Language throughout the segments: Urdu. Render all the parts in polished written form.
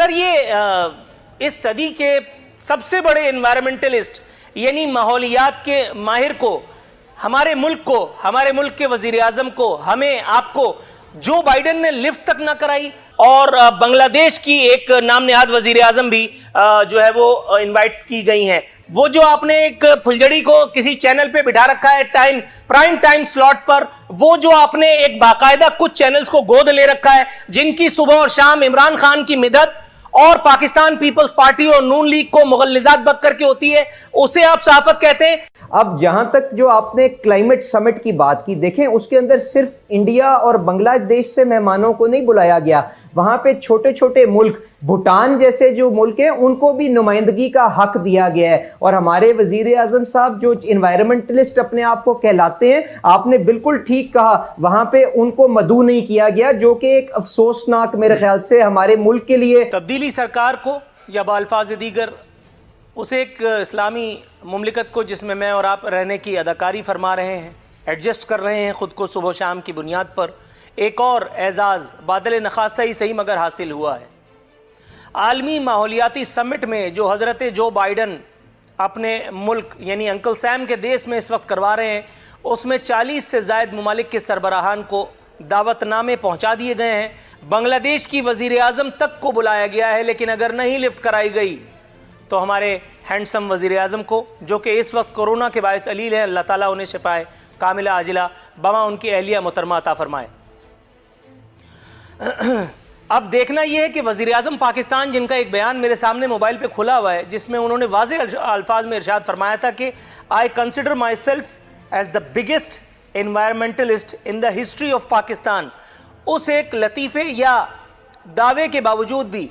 سر یہ اس صدی کے سب سے بڑے انوائرمنٹلسٹ یعنی ماحولیات کے ماہر کو، ہمارے ملک کے وزیر اعظم کو، ہمیں آپ کو جو بائیڈن نے لفٹ تک نہ کرائی، اور بنگلہ دیش کی ایک نام نہاد وزیر اعظم بھی جو ہے وہ انوائٹ کی گئی ہیں. وہ جو آپ نے ایک پھلجڑی کو کسی چینل پہ بٹھا رکھا ہے پرائم ٹائم سلاٹ پر، وہ جو آپ نے ایک باقاعدہ کچھ چینلز کو گود لے رکھا ہے جن کی صبح اور شام عمران خان کی مدد اور پاکستان پیپلز پارٹی اور نون لیگ کو مغلظات بک کر کے ہوتی ہے، اسے آپ صحافت کہتے ہیں. اب جہاں تک جو آپ نے کلائمیٹ سمٹ کی بات کی، دیکھیں اس کے اندر صرف انڈیا اور بنگلہ دیش سے مہمانوں کو نہیں بلایا گیا، وہاں پہ چھوٹے چھوٹے ملک بھوٹان جیسے جو ملک ہیں ان کو بھی نمائندگی کا حق دیا گیا ہے. اور ہمارے وزیر اعظم صاحب جو انوائرمنٹلسٹ اپنے آپ کو کہلاتے ہیں، آپ نے بالکل ٹھیک کہا، وہاں پہ ان کو مدعو نہیں کیا گیا، جو کہ ایک افسوسناک میرے خیال سے ہمارے ملک کے لیے. تبدیلی سرکار کو یا بالفاظ دیگر اس ایک اسلامی مملکت کو جس میں اور آپ رہنے کی اداکاری فرما رہے ہیں، ایڈجسٹ کر رہے ہیں خود کو صبح و شام کی بنیاد پر، ایک اور اعزاز بادل نخواستہ ہی صحیح مگر حاصل ہوا ہے. عالمی ماحولیاتی سمٹ میں جو حضرت جو بائیڈن اپنے ملک یعنی انکل سیم کے دیش میں اس وقت کروا رہے ہیں، اس میں 40 سے زائد ممالک کے سربراہان کو دعوت نامے پہنچا دیے گئے ہیں. بنگلہ دیش کی وزیر اعظم تک کو بلایا گیا ہے، لیکن اگر نہیں لفٹ کرائی گئی تو ہمارے ہینڈسم وزیر اعظم کو، جو کہ اس وقت کورونا کے باعث علیل ہے، اللہ تعالیٰ انہیں شفائے کاملہ عاجلہ بما ان کی اہلیہ محترمہ عطا فرمائے. اب دیکھنا یہ ہے کہ وزیر اعظم پاکستان، جن کا ایک بیان میرے سامنے موبائل پہ کھلا ہوا ہے، جس میں انہوں نے واضح الفاظ میں ارشاد فرمایا تھا کہ I consider myself as the biggest environmentalist in the history of Pakistan. اس ایک لطیفے یا دعوے کے باوجود بھی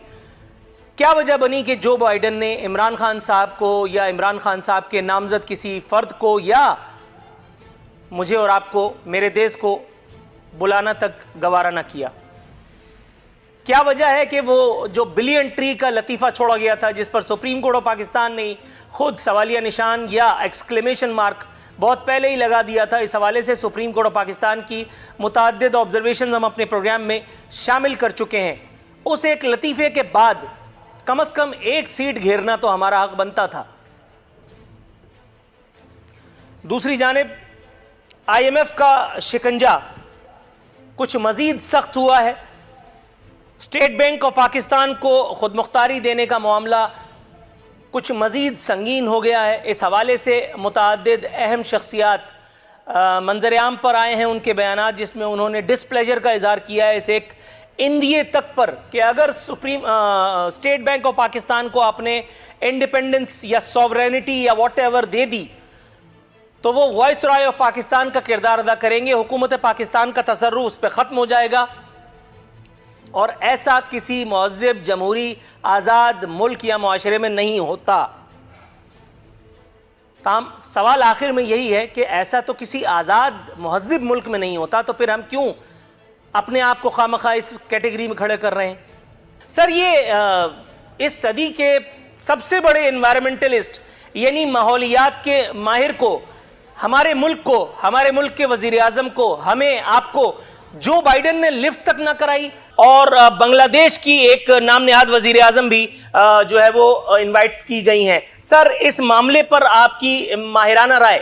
کیا وجہ بنی کہ جو بائیڈن نے عمران خان صاحب کو یا عمران خان صاحب کے نامزد کسی فرد کو یا مجھے اور آپ کو، میرے دیش کو بلانا تک گوارا نہ کیا؟ کیا وجہ ہے کہ وہ جو بلین ٹری کا لطیفہ چھوڑا گیا تھا، جس پر سپریم کورٹ آف پاکستان نے خود سوالیہ نشان یا ایکسکلیمیشن مارک بہت پہلے ہی لگا دیا تھا؟ اس حوالے سے سپریم کورٹ آف پاکستان کی متعدد آبزرویشنز ہم اپنے پروگرام میں شامل کر چکے ہیں. اس ایک لطیفے کے بعد کم از کم ایک سیٹ گھیرنا تو ہمارا حق بنتا تھا. دوسری جانب IMF کا شکنجہ کچھ مزید سخت ہوا ہے. اسٹیٹ بینک آف پاکستان کو خود مختاری دینے کا معاملہ کچھ مزید سنگین ہو گیا ہے. اس حوالے سے متعدد اہم شخصیات منظر عام پر آئے ہیں، ان کے بیانات جس میں انہوں نے ڈس پلیجر کا اظہار کیا ہے اس ایک اندیے تک پر کہ اگر اسٹیٹ بینک آف پاکستان کو اپنے انڈیپینڈنس یا سوورینٹی یا واٹ ایور دے دی تو وہ وائس رائے آف پاکستان کا کردار ادا کریں گے، حکومت پاکستان کا تصرف اس پہ ختم ہو جائے گا. اور ایسا کسی مہذب جمہوری آزاد ملک یا معاشرے میں نہیں ہوتا. تاہم سوال آخر میں یہی ہے کہ ایسا تو کسی آزاد مہذب ملک میں نہیں ہوتا، تو پھر ہم کیوں اپنے آپ کو خواہ اس کیٹیگری میں کھڑے کر رہے ہیں؟ سر یہ اس صدی کے سب سے بڑے انوائرمنٹلسٹ یعنی ماحولیات کے ماہر کو، ہمارے ملک کے وزیر اعظم کو، ہمیں آپ کو جو بائیڈن نے لفٹ تک نہ کرائی، اور بنگلہ دیش کی ایک نام نہاد وزیر اعظم بھی جو ہے وہ انوائٹ کی گئی ہیں. سر اس معاملے پر آپ کی ماہرانہ رائے؟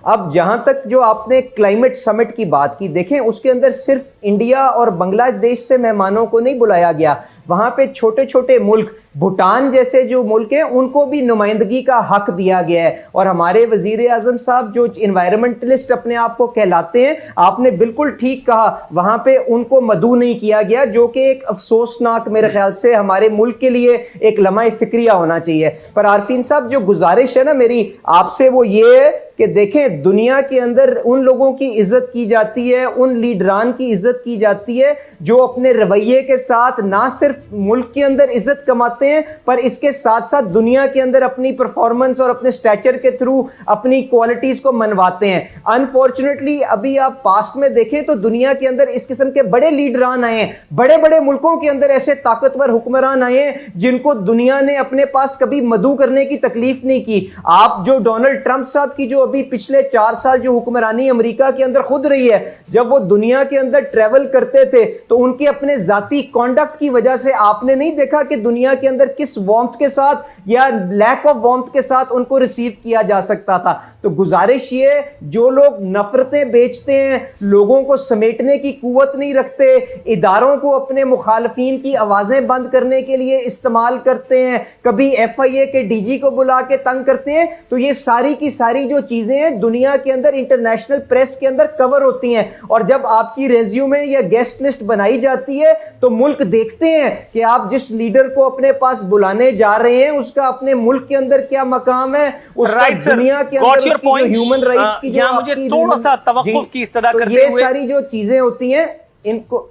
اب جہاں تک جو آپ نے کلائمیٹ سمٹ کی بات کی، دیکھیں اس کے اندر صرف انڈیا اور بنگلہ دیش سے مہمانوں کو نہیں بلایا گیا، وہاں پہ چھوٹے چھوٹے ملک بھوٹان جیسے جو ملک ہیں ان کو بھی نمائندگی کا حق دیا گیا ہے. اور ہمارے وزیر اعظم صاحب جو انوائرمنٹلسٹ اپنے آپ کو کہلاتے ہیں، آپ نے بالکل ٹھیک کہا، وہاں پہ ان کو مدعو نہیں کیا گیا، جو کہ ایک افسوسناک میرے خیال سے ہمارے ملک کے لیے ایک لمحہ فکریہ ہونا چاہیے. پر عارفین صاحب جو گزارش ہے نا میری آپ سے وہ یہ ہے کہ دیکھیں دنیا کے اندر ان لوگوں کی عزت کی جاتی ہے، ان لیڈران کی عزت کی جاتی ہے جو اپنے رویے کے ساتھ نہ صرف ملک کے اندر عزت کماتے ہیں پر اس کے ساتھ ساتھ دنیا کے اندر اپنی پرفارمنس اور اپنے سٹیچر کے تھرو اپنی کوالٹیز کو منواتے ہیں. انفارچونیٹلی ابھی آپ پاسٹ میں دیکھیں تو دنیا کے اندر اس قسم کے بڑے لیڈران آئے ہیں، بڑے بڑے ملکوں کے اندر ایسے طاقتور حکمران آئے ہیں جن کو دنیا نے اپنے پاس کبھی مدعو کرنے کی تکلیف نہیں کی. آپ جو ڈونلڈ ٹرمپ صاحب کی جو ابھی پچھلے 4 سال جو حکمرانی امریکہ کے اندر خود رہی ہے, جب وہ دنیا کے اندر ٹریول کرتے تھے تو ان کے اپنے ذاتی کانڈکٹ کی وجہ سے آپ نے نہیں دیکھا کہ دنیا کے اندر کس وارمتھ کے ساتھ یا لیک آف وارمتھ کے ساتھ ان کو ریسیو کیا جا سکتا تھا. تو گزارش یہ, جو لوگ نفرتیں بیچتے ہیں, لوگوں کو سمیٹنے کی قوت نہیں رکھتے, اداروں کو اپنے مخالفین کی آوازیں بند کرنے کے لیے استعمال کرتے ہیں, کبھی FIA کے DG کو بلا کے تنگ کرتے ہیں, تو یہ ساری کی ساری جو چیزیں ہیں دنیا کے اندر انٹرنیشنل پریس کے اندر کور ہوتی ہیں. اور جب آپ کی ریزیومے یا گیسٹ لسٹ بنائی جاتی ہے تو ملک دیکھتے ہیں کہ آپ جس لیڈر کو اپنے پاس بلانے جا رہے ہیں اس کا اپنے ملک کے اندر کیا مقام ہے, اس کا دنیا کے اندر ہیومن رائٹس کی جو مجھے تھوڑا سا توقف کی استدعا کرتے ہوئے, یہ ساری جو چیزیں ہوتی ہیں ان کو.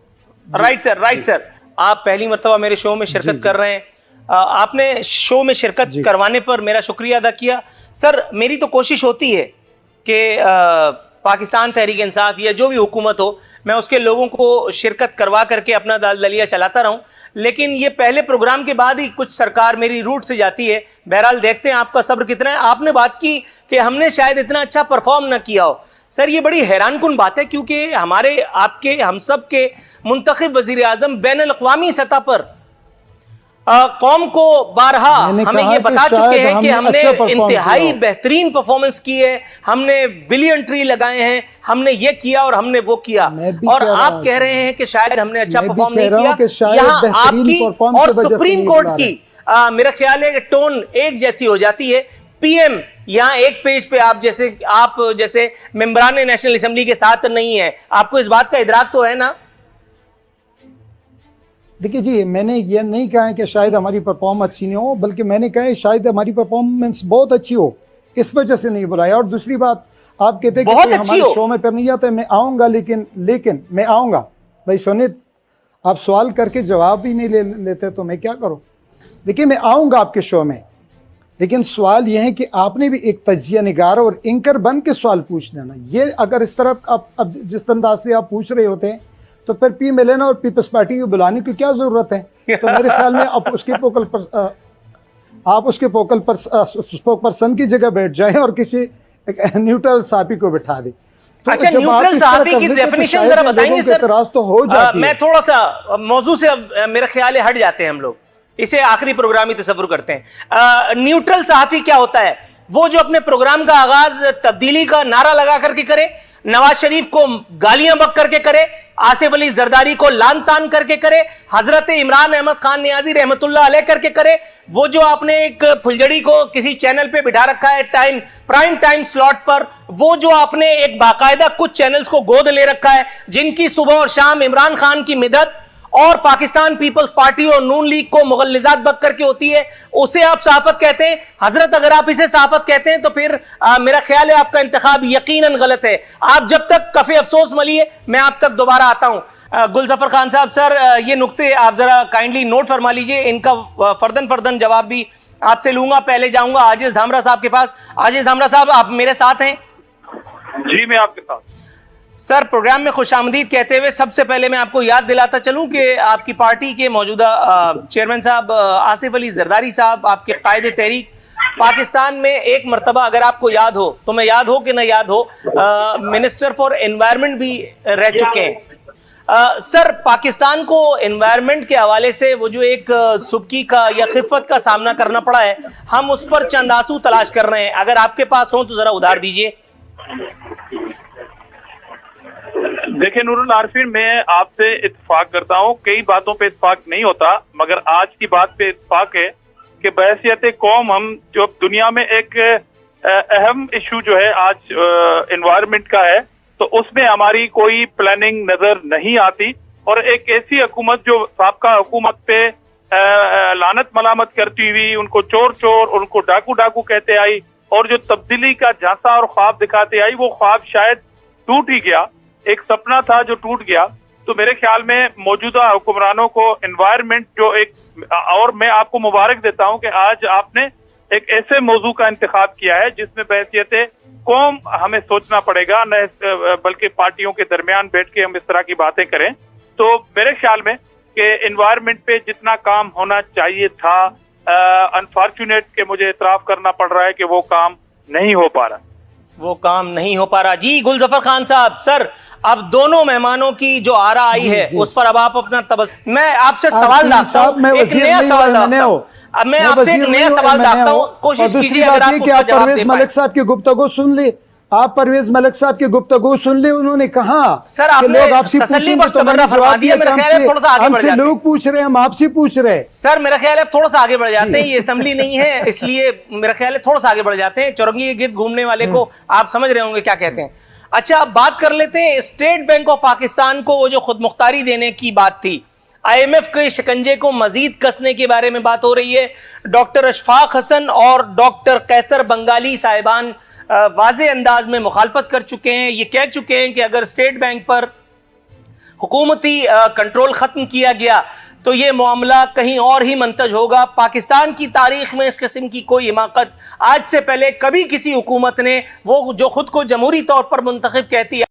رائٹ سر, آپ پہلی مرتبہ میرے شو میں شرکت کر رہے ہیں, آپ نے شو میں شرکت کروانے پر میرا شکریہ ادا کیا. سر میری تو کوشش ہوتی ہے کہ پاکستان تحریک انصاف یا جو بھی حکومت ہو, میں اس کے لوگوں کو شرکت کروا کر کے اپنا دلدلیہ چلاتا رہوں, لیکن یہ پہلے پروگرام کے بعد ہی کچھ سرکار میری روٹ سے جاتی ہے. بہرحال دیکھتے ہیں آپ کا صبر کتنا ہے. آپ نے بات کی کہ ہم نے شاید اتنا اچھا پرفارم نہ کیا ہو. سر یہ بڑی حیران کن بات ہے, کیونکہ ہمارے, آپ کے, ہم سب کے منتخب وزیر اعظم بین الاقوامی سطح پر قوم کو بارہا ہمیں یہ بتا چکے ہیں کہ ہم نے انتہائی بہترین پرفارمنس کی ہے, ہم نے بلین ٹری لگائے ہیں, ہم نے یہ کیا اور ہم نے وہ کیا, اور آپ کہہ رہے ہیں کہ شاید ہم نے اچھا پرفارم نہیں کیا. یہاں آپ کی اور سپریم کورٹ کی میرا خیال ہے کہ ٹون ایک جیسی ہو جاتی ہے. PM یہاں ایک پیج پہ آپ جیسے ممبران نیشنل اسمبلی کے ساتھ نہیں ہے. آپ کو اس بات کا ادراک تو ہے نا؟ دیکھیے جی, میں نے یہ نہیں کہا کہ شاید ہماری پرفارمنس اچھی نہیں ہو, بلکہ میں نے کہا ہے شاید ہماری پرفارمنس بہت اچھی ہو, اس وجہ سے نہیں بلایا. اور دوسری بات, آپ کہتے ہیں کہ ہمارے شو میں پھر نہیں جاتا, میں آؤں گا, لیکن میں آؤں گا. بھائی سنید, آپ سوال کر کے جواب ہی نہیں لیتے تو میں کیا کروں. دیکھیے میں آؤں گا آپ کے شو میں, لیکن سوال یہ ہے کہ آپ نے بھی ایک تجزیہ نگار اور اینکر بن کے سوال پوچھ لینا. یہ اگر اس طرح اب جس انداز سے آپ پوچھ رہے ہوتے ہیں تو پھر PMLN اور پیپلز پارٹی کو بلانے کی کیا ضرورت ہے. تو میرے خیال میں آپ اس کے پوکل پر اسپوک پرسن کی جگہ بیٹھ جائیں اور کسی نیوٹرل صحافی کو بٹھا دیں. اچھا, نیوٹرل صحافی کی ڈیفینیشن ذرا بتائیں گے سر؟ تو ہو جاتی ہے. میں تھوڑا سا موضوع سے میرا خیال ہے ہٹ جاتے ہیں ہم لوگ, اسے آخری پروگرام ہی تصور کرتے ہیں. نیوٹرل صحافی کیا ہوتا ہے؟ وہ جو اپنے پروگرام کا آغاز تبدیلی کا نعرہ لگا کر کے کرے, نواز شریف کو گالیاں بک کر کے کرے, آصف علی زرداری کو لان تان کر کے کرے, حضرت عمران احمد خان نیازی رحمت اللہ علیہ کر کے کرے. وہ جو آپ نے ایک پھلجڑی کو کسی چینل پہ بٹھا رکھا ہے پرائم ٹائم سلاٹ پر, وہ جو آپ نے ایک باقاعدہ کچھ چینلز کو گود لے رکھا ہے جن کی صبح اور شام عمران خان کی مدد اور پاکستان پیپلز پارٹی اور نون لیگ کو مغلظات بک کر کے ہوتی ہے, اسے آپ صحافت کہتے ہیں؟ حضرت اگر آپ اسے صحافت کہتے ہیں تو پھر میرا خیال ہے آپ کا انتخاب یقیناً غلط ہے. آپ جب تک کفِ افسوس ملیے, میں آپ تک دوبارہ آتا ہوں. گلظفر خان صاحب, سر یہ نقطے آپ ذرا کائنڈلی نوٹ فرما لیجئے, ان کا فردن جواب بھی آپ سے لوں گا. پہلے جاؤں گا عاجز دھامرا صاحب کے پاس. عاجز دھامرا صاحب, آپ میرے ساتھ ہیں؟ جی میں آپ کے ساتھ. سر پروگرام میں خوش آمدید کہتے ہوئے سب سے پہلے میں آپ کو یاد دلاتا چلوں کہ آپ کی پارٹی کے موجودہ چیئرمین صاحب آصف علی زرداری صاحب, آپ کے قائد تحریک, پاکستان میں ایک مرتبہ اگر آپ کو یاد ہو, تو میں یاد ہو کہ نہ یاد ہو, منسٹر فار انوائرمنٹ بھی رہ چکے ہیں. سر پاکستان کو انوائرمنٹ کے حوالے سے وہ جو ایک سبکی کا یا خفت کا سامنا کرنا پڑا ہے, ہم اس پر چند آنسو تلاش کر رہے ہیں. اگر آپ کے پاس ہوں تو ذرا ادھار دیجئے. دیکھیں نور العارفین, میں آپ سے اتفاق کرتا ہوں, کئی باتوں پہ اتفاق نہیں ہوتا, مگر آج کی بات پہ اتفاق ہے کہ بحیثیت قوم ہم جو دنیا میں ایک اہم ایشو جو ہے آج انوائرمنٹ کا ہے, تو اس میں ہماری کوئی پلاننگ نظر نہیں آتی. اور ایک ایسی حکومت جو سابقہ حکومت پہ لعنت ملامت کرتی ہوئی, ان کو چور, ان کو ڈاکو کہتے آئی, اور جو تبدیلی کا جھانسا اور خواب دکھاتے آئی, وہ خواب شاید ٹوٹ ہی گیا, ایک سپنا تھا جو ٹوٹ گیا. تو میرے خیال میں موجودہ حکمرانوں کو انوائرمنٹ جو ایک, اور میں آپ کو مبارک دیتا ہوں کہ آج آپ نے ایک ایسے موضوع کا انتخاب کیا ہے جس میں بحیثیت قوم ہمیں سوچنا پڑے گا, نہ بلکہ پارٹیوں کے درمیان بیٹھ کے ہم اس طرح کی باتیں کریں. تو میرے خیال میں کہ انوائرمنٹ پہ جتنا کام ہونا چاہیے تھا, انفارچونیٹ کہ مجھے اعتراف کرنا پڑ رہا ہے کہ وہ کام نہیں ہو پا رہا. وہ کام نہیں ہو پا رہا. جی گلظفر خان صاحب سر, اب دونوں مہمانوں کی جو آرا آئی ہے اس پر اب آپ اپنا میں آپ سے سوال ڈالتا ہوں, ایک نیا سوال ڈالتا ہوں. اب میں آپ سے ایک نیا سوال ڈالتا ہوں, کوشش کیجیے اگر آپ اس کا جواب دے پرویز ملک صاحب کی گفتگو سن لی, آپ پرویز ملک صاحب کی گفتگو سن لی, انہوں نے کہا سر آپ نے تسلی بخش تبصرہ فرما دیا, میرا خیال ہے تھوڑا سا آگے بڑھ جاتے ہیں. لوگ پوچھ رہے ہیں, ہم آپ سے پوچھ رہے ہیں. سر میرا خیال ہے تھوڑا سا آگے بڑھ جاتے ہیں, یہ اسمبلی نہیں ہے اس لیے میرا خیال ہے تھوڑا سا آگے بڑھ جاتے ہیں. چورنگی کے گرد گھومنے والے کو آپ سمجھ رہے ہوں گے کیا کہتے ہیں. اچھا اب بات کر لیتے ہیں اسٹیٹ بینک آف پاکستان کو وہ جو خود مختاری دینے کی بات تھی, آئی ایم ایف کے شکنجے کو مزید کسنے کے بارے میں بات ہو رہی ہے. ڈاکٹر اشفاق حسن اور ڈاکٹر قیصر بنگالی صاحبان واضح انداز میں مخالفت کر چکے ہیں. یہ کہہ چکے ہیں کہ اگر اسٹیٹ بینک پر حکومتی کنٹرول ختم کیا گیا تو یہ معاملہ کہیں اور ہی منتج ہوگا. پاکستان کی تاریخ میں اس قسم کی کوئی حماقت آج سے پہلے کبھی کسی حکومت نے, وہ جو خود کو جمہوری طور پر منتخب کہتی ہے